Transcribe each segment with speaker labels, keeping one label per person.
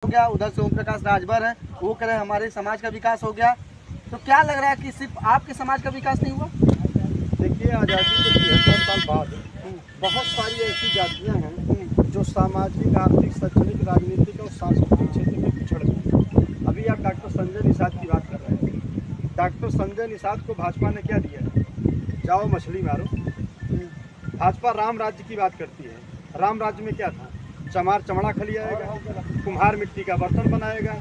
Speaker 1: गया, उधर से ओम प्रकाश राजभर है, वो कह रहे हमारे समाज का विकास हो गया। तो क्या लग रहा है कि सिर्फ आपके समाज का विकास नहीं हुआ?
Speaker 2: देखिए, आज़ादी के 73 साल बाद बहुत सारी ऐसी जातियां हैं जो सामाजिक, आर्थिक, शैक्षणिक, राजनीतिक और सांस्कृतिक क्षेत्र में पिछड़ गई। अभी आप डॉक्टर संजय निषाद की बात कर रहे हैं। डॉक्टर संजय निषाद को भाजपा ने क्या दिया? जाओ मछली मारो। भाजपा राम राज्य की बात करती है। राम राज्य में क्या था? चमार चमड़ा खलियाएगा, कुम्हार मिट्टी का बर्तन बनाएगा,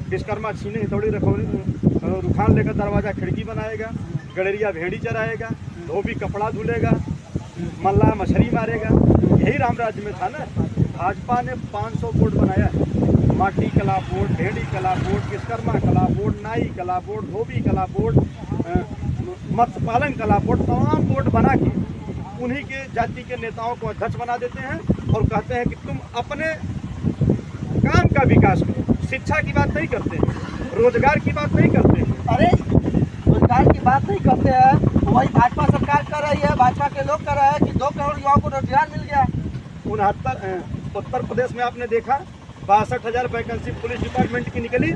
Speaker 2: विश्वकर्मा छीने हथौड़ी रुखान लेकर दरवाजा खिड़की बनाएगा, गडरिया भेड़ी चराएगा, धोबी कपड़ा धुलेगा, मल्लाह मछली मारेगा। यही राम राज्य में था ना। भाजपा ने 500 बोर्ड बनाया है। माटी कला बोर्ड, भेड़ी कला बोर्ड, विश्वकर्मा कला बोर्ड, नाई कला बोर्ड, धोबी कला बोर्ड, मत्स्य पालन कला बोर्ड, तमाम बोर्ड बना के उन्हीं के जाति के नेताओं को अध्यक्ष बना देते हैं और कहते हैं कि तुम अपने काम का विकास करो। शिक्षा की बात नहीं करते हैं, रोजगार की बात नहीं करते हैं।
Speaker 1: अरे रोजगार की बात नहीं करते हैं, वही भाजपा सरकार कर रही है, भाजपा के लोग कर रहे हैं कि 2 करोड़ युवाओं को रोजगार मिल गया।
Speaker 2: 69 उत्तर प्रदेश में आपने देखा 62,000 वैकेंसी पुलिस डिपार्टमेंट की निकली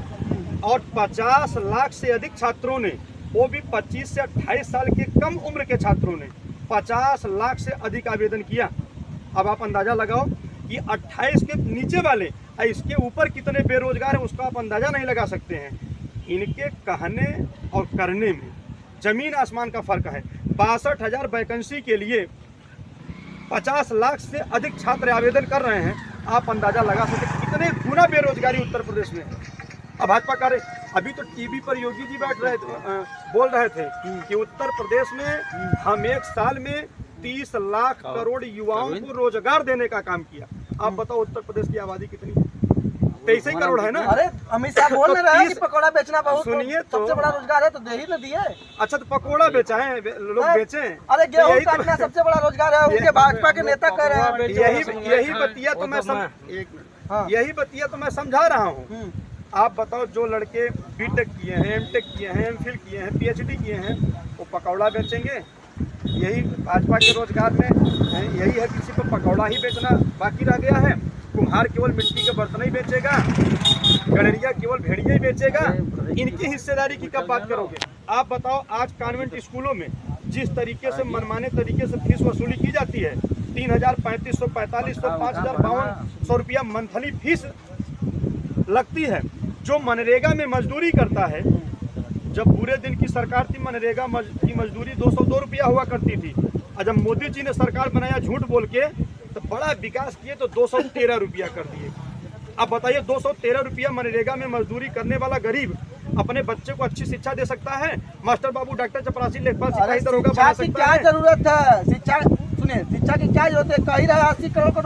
Speaker 2: और 50 लाख से अधिक छात्रों ने, वो भी 25 से 28 साल के कम उम्र के छात्रों ने 50 लाख से अधिक आवेदन किया। अब आप अंदाजा लगाओ कि 28 के नीचे वाले इसके ऊपर कितने बेरोजगार हैं, उसका आप अंदाजा नहीं लगा सकते हैं। इनके कहने और करने में जमीन आसमान का फर्क है। 62,000 वैकेंसी के लिए 50 लाख से अधिक छात्र आवेदन कर रहे हैं। आप अंदाजा लगा सकते कितने गुना बेरोजगारी उत्तर प्रदेश में है। अब भाजपा का अभी तो टीवी पर योगी जी बोल रहे थे कि उत्तर प्रदेश में हम एक साल में 30 लाख करोड़ युवाओं को रोजगार देने का काम किया। आप बताओ उत्तर प्रदेश की आबादी कितनी? 23 करोड़ है ना।
Speaker 1: अरे अमित शाह बोल रहे हैं कि पकौड़ा बेचना बहुत
Speaker 2: सुनिए तो
Speaker 1: सबसे बड़ा रोजगार है, तो दे ही ना दिए।
Speaker 2: अच्छा, तो पकौड़ा बेचा है, लोग बेचे।
Speaker 1: अरे गेहूं काटना सबसे बड़ा रोजगार है, उनके भाजपा के नेता कर रहे हैं।
Speaker 2: यही बतिया तो मैं समझा रहा हूँ। आप बताओ, जो लड़के बीटेक किए हैं, एमटेक किए हैं, एमफिल किए हैं, पीएचडी किए हैं, वो पकौड़ा बेचेंगे? यही भाजपा के रोजगार में यही है, किसी को पकौड़ा ही बेचना बाकी रह गया है। कुम्हार केवल मिट्टी के बर्तन ही बेचेगा, गडरिया केवल भेड़िया ही बेचेगा। इनकी हिस्सेदारी की कब बात करोगे? आप बताओ, आज कॉन्वेंट स्कूलों में जिस तरीके से मनमाने तरीके से फीस वसूली की जाती है, 3,000, 3,500, 4,500, 5,000, 5,100 रुपया मंथली फीस लगती है। जो मनरेगा में मजदूरी करता है, जब पूरे दिन की सरकार थी, मनरेगा की मजदूरी 202 रुपया हुआ करती थी। और जब मोदी जी ने सरकार बनाया झूठ बोल के, तो बड़ा विकास किए तो 213 रुपया कर दिए। अब बताइए, 213 रुपया मनरेगा में मजदूरी करने वाला गरीब अपने बच्चे को अच्छी शिक्षा दे सकता है? मास्टर बाबू, डॉक्टर, चपरासी, लेखपाल, सिपाही, दरोगा बना सकता है?
Speaker 1: क्या जरूरत है? शिक्षा सुनिए, शिक्षा की क्या जरूरत है? कही रहा 80 करोड़ को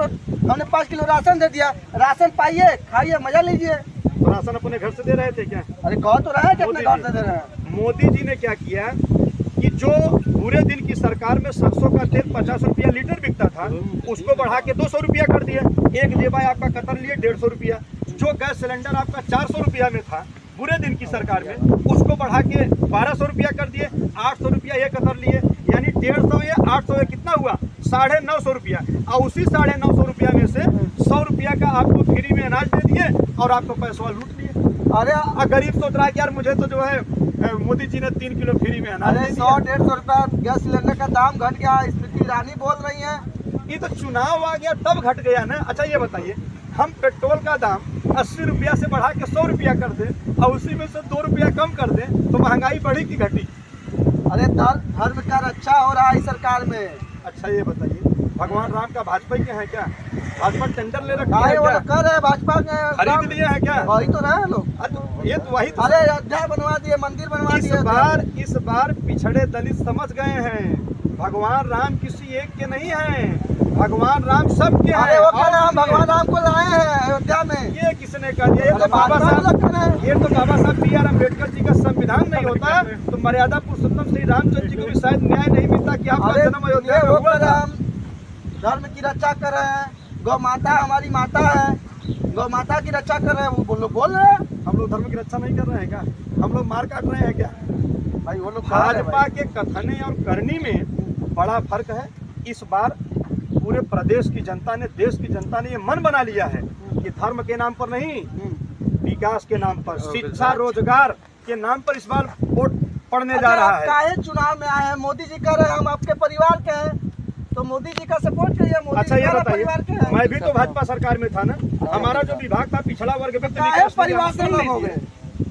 Speaker 1: हमने 5 किलो राशन दे दिया। राशन पाइए, खाइए, मजा लीजिए।
Speaker 2: तो राशन अपने घर से दे रहे थे क्या?
Speaker 1: अरे कह तो रहा है कि अपने घर से दे रहे हैं।
Speaker 2: मोदी जी ने क्या किया कि जो पूरे दिन की सरकार में सरसों का तेल 50 रुपया लीटर बिकता था, उसको बढ़ा के 200 रुपया कर दिया। एक जेबा आपका कतर लिए 150 रुपया। जो गैस सिलेंडर आपका 400 रुपया में था पूरे दिन की सरकार में, उसको बढ़ा के 1200 रुपया कर दिए। 800 रुपया ये कतर लिए, यानी 150 या 800 कितना हुआ? 950 रुपया। और उसी 950 रुपया में से 100 रुपया का आपको फ्री में अनाज दे दिए और आपको पैसा लूट लिए। अरे गरीब सोच रहा है कि यार मुझे तो जो है मोदी जी ने 3 किलो फ्री में अनाज।
Speaker 1: 100-150 रुपया गैस सिलेंडर का दाम घट गया। स्मृति ईरानी बोल रही है
Speaker 2: ये तो चुनाव आ गया तब घट गया ना। अच्छा ये बताइए, हम पेट्रोल का दाम 80 रुपया से बढ़ा के 100 रुपया कर दें और उसी में से 2 रुपया कम कर दें, तो महंगाई बढ़ी कि घटी?
Speaker 1: अरे धर्म का रक्षा हो रहा है सरकार में।
Speaker 2: अच्छा ये बताइए, भगवान राम का भाजपा के हैं क्या? भाजपा टेंडर ले रखा है
Speaker 1: क्या? कर रहे भाजपा ने
Speaker 2: खरीद लिए हैं क्या?
Speaker 1: वही तो रहे लोग।
Speaker 2: ये तो वही।
Speaker 1: अरे अयोध्या बनवा दिए, मंदिर बनवा दिए।
Speaker 2: इस बार पिछड़े दलित समझ गए हैं भगवान राम किसी एक के नहीं हैं, भगवान राम सबके हैं।
Speaker 1: अरे वो क्या नाम, भगवान राम को लाए हैं अयोध्या में।
Speaker 2: ये किसने कह दिया? ये तो बाबा साहब बी आर अम्बेडकर जी का संविधान नहीं होता तो मर्यादा पुरुषोत्तम श्री रामचंद्र जी को भी शायद न्याय नहीं मिलता कि आपका जन्म अयोध्या में हुआ था।
Speaker 1: धर्म की रक्षा कर रहे हैं, गौ माता हमारी माता है, गौ माता की रक्षा कर रहे हैं। वो लोग बोल रहे हैं
Speaker 2: हम लोग धर्म की रक्षा नहीं कर रहे हैं क्या? हम लोग मार काट रहे हैं क्या?
Speaker 1: भाई वो लोग
Speaker 2: भाजपा के कथने और करनी में बड़ा फर्क है। इस बार पूरे प्रदेश की जनता ने, देश की जनता ने ये मन बना लिया है कि धर्म के नाम पर नहीं, विकास के नाम पर, शिक्षा रोजगार के नाम पर इस बार वोट पड़ने जा रहा है।
Speaker 1: काहे चुनाव में आए हैं? मोदी जी कह रहे हैं हम आपके परिवार के हैं, तो मोदी जी का सपोर्ट करिए। मोदी
Speaker 2: अच्छा
Speaker 1: जी
Speaker 2: ये
Speaker 1: हमारा
Speaker 2: बताइए,
Speaker 1: परिवार के हैं।
Speaker 2: मैं भी तो भाजपा सरकार में था ना, हमारा जो विभाग था पिछड़ा वर्ग वित्त
Speaker 1: काहे
Speaker 2: विकास
Speaker 1: परिवार से
Speaker 2: निगम,
Speaker 1: अलग हो गए?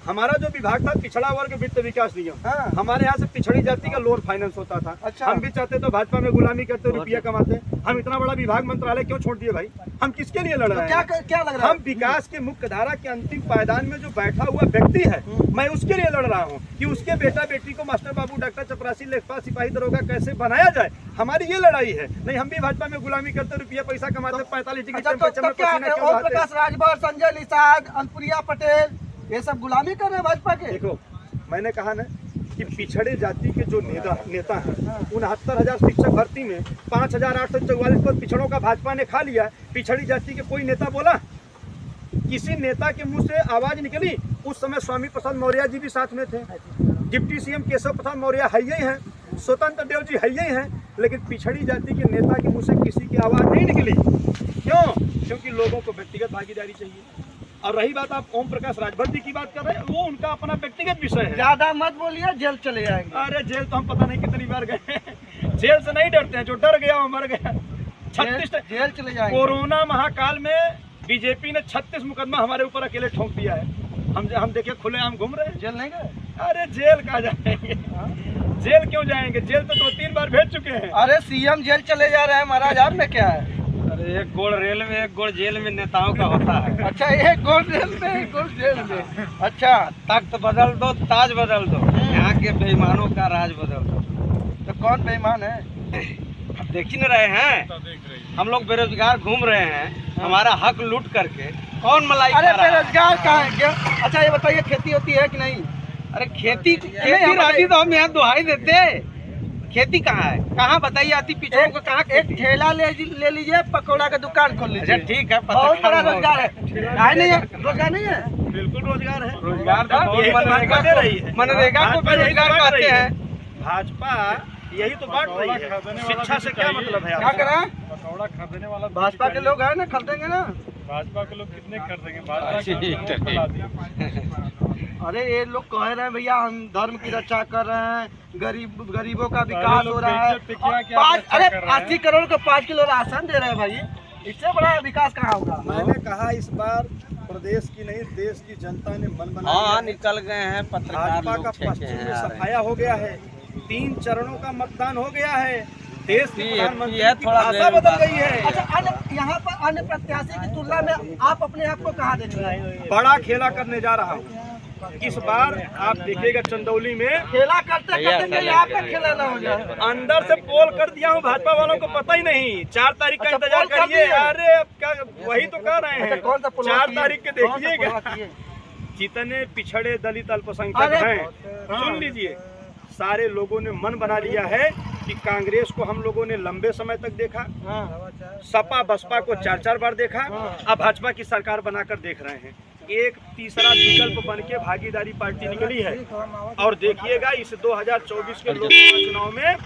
Speaker 2: हमारा जो विभाग था पिछड़ा वर्ग वित्त विकास निगम,
Speaker 1: हाँ।
Speaker 2: हमारे यहाँ से पिछड़ी जाति का लोअर फाइनेंस होता था।
Speaker 1: अच्छा।
Speaker 2: हम भी चाहते तो भाजपा में गुलामी करते रुपया कमाते। हम इतना बड़ा विभाग मंत्रालय क्यों छोड़ दिए भाई? हम किसके लिए लड़
Speaker 1: तो
Speaker 2: रहे
Speaker 1: क्या
Speaker 2: हैं?
Speaker 1: क्या लग रहा
Speaker 2: हम
Speaker 1: है?
Speaker 2: विकास के मुख्य धारा के अंतिम पायदान में जो बैठा हुआ व्यक्ति है, मैं उसके लिए लड़ रहा हूँ कि उसके बेटा बेटी को मास्टर बाबू, डॉक्टर, चपरासी, लेखपाल, सिपाही, दरोगा कैसे बनाया जाए। हमारी ये लड़ाई है। नहीं हम भी भाजपा में गुलामी करते, रुपया पैसा कमाते, 45 डिग्री
Speaker 1: अच्छा,
Speaker 2: टेम्परेचर
Speaker 1: तो
Speaker 2: में
Speaker 1: क्या
Speaker 2: पसीना क्यों
Speaker 1: ओम
Speaker 2: बहाते?
Speaker 1: प्रकाश राजभर, संजय निषाद, अनुप्रिया पटेल ये सब गुलामी कर रहे हैं भाजपा के?
Speaker 2: देखो मैंने कहा ना कि पिछड़े जाति के जो नेता हैं, 69,000 शिक्षक भर्ती में 5,844 पद पिछड़ों का भाजपा ने खा लिया। पिछड़ी जाति के कोई नेता बोला? किसी नेता के मुंह से आवाज निकली? उस समय स्वामी प्रसाद मौर्य जी भी साथ में थे, डिप्टी सीएम केशव प्रसाद मौर्य है ही हैं, स्वतंत्र देव जी है ही हैं, लेकिन पिछड़ी जाति के नेता के मुंह से किसी की आवाज नहीं निकली। क्यों? क्योंकि लोगों को व्यक्तिगत भागीदारी चाहिए। और रही बात आप ओम प्रकाश राजभर जी की बात कर रहे हैं, वो उनका अपना व्यक्तिगत विषय है।
Speaker 1: ज्यादा मत बोलिए, जेल चले जाएंगे।
Speaker 2: अरे जेल तो हम पता नहीं कितनी बार गए। जेल से नहीं डरते हैं, जो डर गया वो मर गया। 36
Speaker 1: जेल चले जाएंगे।
Speaker 2: कोरोना महाकाल में बीजेपी ने 36 मुकदमा हमारे ऊपर अकेले ठोक दिया है। हम देखिए खुलेआम घूम रहे हैं।
Speaker 1: जेल नहीं गए?
Speaker 2: अरे जेल कहाँ जाएंगे? जेल क्यों जाएंगे? जेल तो 2-3 बार भेज चुके हैं।
Speaker 1: अरे सीएम जेल चले जा रहे हैं महाराज, आप में क्या है?
Speaker 3: अरे एक गोड़ रेल में एक गोड़ जेल में नेताओं का होता है।
Speaker 1: अच्छा, एक गोल जेल में, एक गोल जेल में। अच्छा,
Speaker 3: तख्त बदल दो, ताज बदल दो, यहाँ के बेईमानों का राज बदल दो।
Speaker 1: तो कौन बेईमान है?
Speaker 3: अब देख ही न रहे हैं, हम लोग बेरोजगार घूम रहे हैं, हमारा हक लूट करके कौन मलाई खा
Speaker 1: अरे
Speaker 3: रहा है?
Speaker 1: बेरोजगार कहाँ है क्या? अच्छा ये बताइए, खेती होती है कि नहीं?
Speaker 3: अरे खेती
Speaker 1: हम
Speaker 3: रहती तो हम यहाँ दुहाई देते। खेती कहाँ है? कहाँ बताइए? आती पिछड़ों को कहाँ
Speaker 1: एक
Speaker 3: खेती?
Speaker 1: ठेला ले लीजिए, पकौड़ा का दुकान खोल
Speaker 3: अच्छा
Speaker 1: लीजिए।
Speaker 3: ठीक है,
Speaker 1: बहुत बड़ा
Speaker 3: पत्रकार
Speaker 1: रोजगार है। नहीं है? रोजगार नहीं है?
Speaker 2: बिल्कुल रोजगार है।
Speaker 3: रोजगार तो बहुत
Speaker 2: यही तो
Speaker 3: मनरेगा
Speaker 2: दे रही है।
Speaker 3: मनरेगा को
Speaker 2: भाजपा यही तो
Speaker 3: बेरोजगार
Speaker 2: बांट रही
Speaker 3: कहते
Speaker 2: है।
Speaker 3: हैं।
Speaker 2: भाजपा यही तो बांट रही है। शिक्षा से क्या मतलब है?
Speaker 1: क्या करें?
Speaker 4: पकौड़ा खरीदने वाला
Speaker 1: भाजपा के लोग हैं ना, खरीदेंगे ना।
Speaker 4: भाजपा के लोग कितने कर देंगे?
Speaker 1: अरे ये लोग कह रहे हैं भैया हम धर्म की रक्षा कर रहे हैं, गरीबों का विकास हो रहा है। अरे 80 करोड़ को 5 किलो राशन दे रहे हैं भाई, इससे बड़ा विकास कहाँ होगा?
Speaker 2: मैंने कहा इस बार प्रदेश की नहीं देश की जनता ने मन बना लिया
Speaker 3: हाँ
Speaker 2: है।
Speaker 3: निकल गए हैं पत्रकार
Speaker 2: भाजपा
Speaker 3: लोग
Speaker 2: का
Speaker 3: छेके
Speaker 2: पश्चिम में
Speaker 3: हैं।
Speaker 2: सफाया हो गया है। 3 चरणों का मतदान हो गया है। देश के प्रधानमंत्री
Speaker 3: है,
Speaker 2: की
Speaker 3: थोड़ा
Speaker 2: भाषा
Speaker 3: देर
Speaker 2: बदल गई है।
Speaker 1: अच्छा, यहाँ पर अन्य प्रत्याशी की तुलना में आप अपने आप को कहाँ देख रहे हैं?
Speaker 2: बड़ा खेला करने जा रहा हूँ। इस बार आप देखिएगा चंदौली में
Speaker 1: खेला करते करते कहीं आपका खेला ना हो जाए।
Speaker 2: अंदर से पोल कर दिया हूँ, भाजपा वालों को पता ही नहीं। 4 तारीख का
Speaker 1: अच्छा,
Speaker 2: इंतजार
Speaker 1: पोल कर
Speaker 2: करिए।
Speaker 1: दिए?
Speaker 2: अरे अब क्या वही तो कर रहे
Speaker 1: अच्छा,
Speaker 2: हैं।
Speaker 1: कौन सा पुलवा
Speaker 2: 4
Speaker 1: किए?
Speaker 2: तारीख के
Speaker 1: कौन सा
Speaker 2: देखिएगा।
Speaker 1: पुलवा किए?
Speaker 2: जितने पिछड़े दलित अल्पसंख्यक
Speaker 1: अरे,
Speaker 2: हैं, सुन लीजिए, सारे लोगों ने मन बना लिया है कि कांग्रेस को हम लोगों ने लंबे समय तक देखा, सपा बसपा को 4-4 बार देखा, अब भाजपा की सरकार बनाकर देख रहे हैं। एक तीसरा विकल्प बन के भागीदारी पार्टी निकली है। और देखिएगा इस 2024 के लोकसभा चुनाव में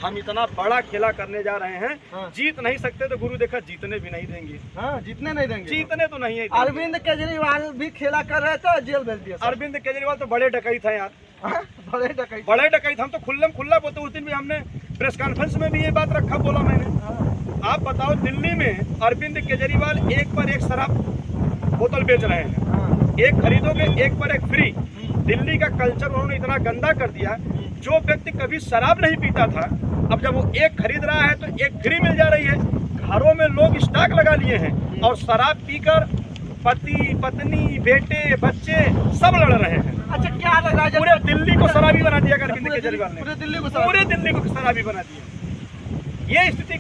Speaker 2: हम इतना बड़ा खेला करने जा रहे हैं। जीत नहीं सकते तो गुरु देखा जीतने भी नहीं देंगे।
Speaker 1: हाँ, जीतने नहीं देंगे।
Speaker 2: जीतने तो नहीं है।
Speaker 1: अरविंद केजरीवाल भी खेला कर रहे थे, जेल भेज दिया।
Speaker 2: अरविंद केजरीवाल तो बड़े डकैत हैं यार,
Speaker 1: बड़े डकैत।
Speaker 2: बड़े डकैत। हम तो खुल्ला बोलते। उस दिन भी हमने प्रेस कॉन्फ्रेंस में भी ये बात रखा, बोला मैंने। आप बताओ, दिल्ली में अरविंद केजरीवाल एक पर एक शराब बोतल बेच रहे हैं। एक खरीदोगे एक पर एक फ्री। दिल्ली का कल्चर उन्होंने इतना गंदा कर दिया। जो व्यक्ति कभी शराब नहीं पीता था, अब जब वो एक खरीद रहा है तो एक फ्री मिल जा रही है। घरों में लोग स्टॉक लगा लिए हैं और शराब पीकर पति पत्नी बेटे बच्चे सब लड़ रहे हैं।
Speaker 1: अच्छा, क्या लग रहा है?
Speaker 2: पूरे दिल्ली को शराबी बना दिया अरविंद केजरीवाल ने।
Speaker 1: पूरे दिल्ली को
Speaker 2: शराबी बना दिया। ये स्थिति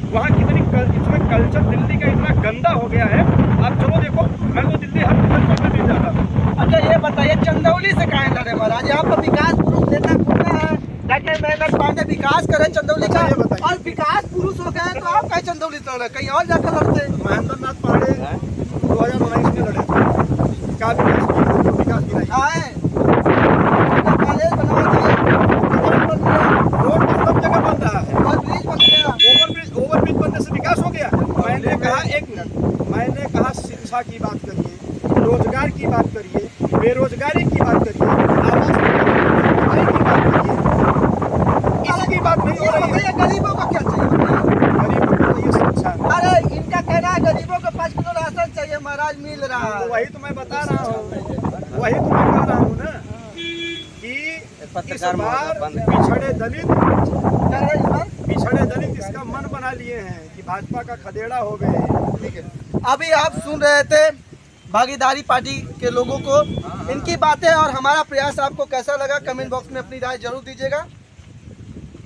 Speaker 2: वहाँ कितनी इसमें कल्चर दिल्ली का इतना गंदा हो गया है। आप चलो देखो, मैं तो दिल्ली हर दिन जाता हूँ।
Speaker 1: अच्छा ये बताइए, चंदौली से कहाँ लड़े महाराज? यहाँ पर विकास पुरुष नेता कौन है? डॉक्टर महेंद्र पांडे विकास करे चंदौली का,
Speaker 2: ये बताइए।
Speaker 1: और विकास पुरुष हो गए तो आप कहीं चंदौली से लड़े, कहीं और जाकर लड़ते।
Speaker 2: महेंद्र नाथ पांडे 2019 में लड़े, क्या विकास की नहीं।
Speaker 1: आए कॉलेज बनवा दिए,
Speaker 2: रोड तो सब जगह बन रहा है।
Speaker 1: और ब्रिज बन गया।
Speaker 2: ओवरब्रिज बनने से विकास हो गया। मैंने कहा शिक्षा की बात करिए, रोजगार रोजगार की बात करिए, बेरोजगारी की बात करिए, आवास की बात करिए, इसकी बात नहीं हो रही है।
Speaker 1: भैया गरीबों को क्या चाहिए बताइए?
Speaker 2: गरीबों को ये शिक्षा है।
Speaker 1: अरे इनका कहना है गरीबों को 5 किलो राशन चाहिए महाराज, मिल रहा है।
Speaker 2: तो वही तो मैं बता रहा हूँ ना कि इस बार पिछड़े दलित इसका मन बना लिए हैं कि भाजपा का खदेड़ा हो गए।
Speaker 1: ठीक है, अभी आप सुन रहे थे भागीदारी पार्टी के लोगों को, इनकी बातें और हमारा प्रयास आपको कैसा लगा कमेंट बॉक्स में अपनी राय जरूर दीजिएगा।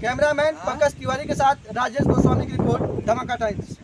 Speaker 1: कैमरामैन पंकज तिवारी के साथ राजेश गोस्वामी की रिपोर्ट, धमाका टाइम्स।